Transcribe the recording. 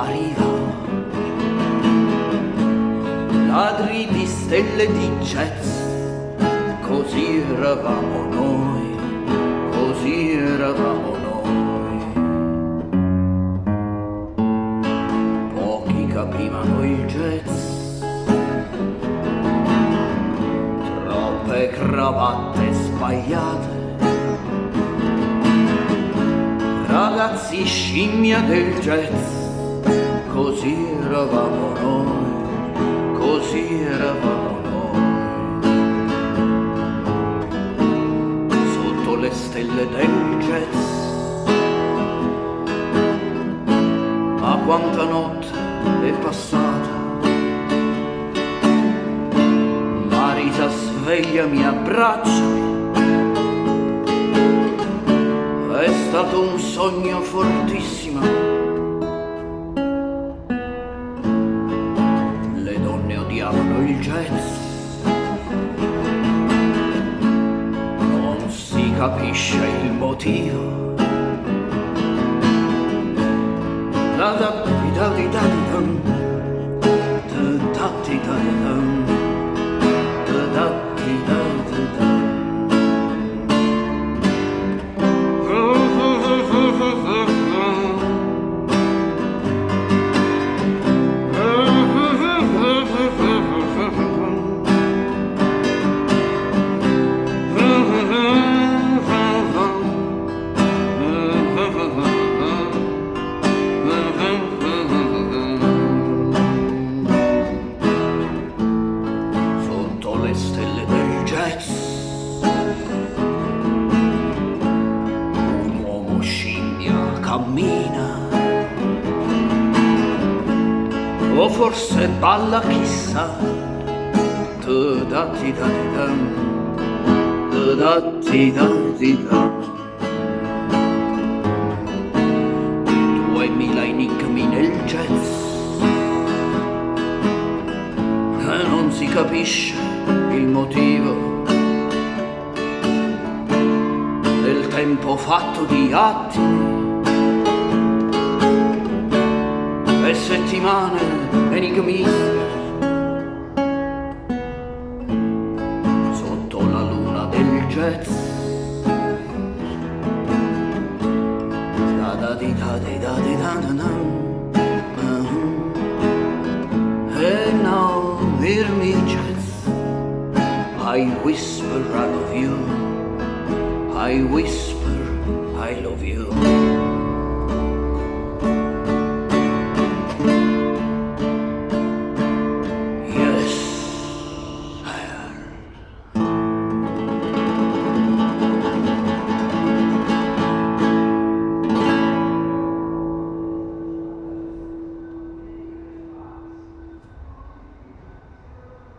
appariva, ladri di stelle di jazz, così eravamo noi, così eravamo noi. Pochi capivano il jazz, troppe cravatte sbagliate, ragazzi scimmia del jazz, così eravamo noi, così eravamo noi. Sotto le stelle del jazz, ma quanta notte è passata, Marisa svegliami, abbracciami, è stato un sogno fortissimo. Le donne odiavano il jazz, non si capisce il motivo. Da da di da di da di dum, da da di da di dum, da da di da di dum. Sotto le stelle del jazz, un uomo scimmia cammina, o forse balla, chissà. Da-da-ti-da-ti-dam, da-da-ti-da-ti-dam. 2000 enigmi nel jazz, e non si capisce il motivo del tempo fatto di attimi e settimane enigmiste. Sotto la luna del jazz, da-da-di-da-di-da-di-da-da-dam. And now hear me jazz, I whisper I love you, I whisper I love you.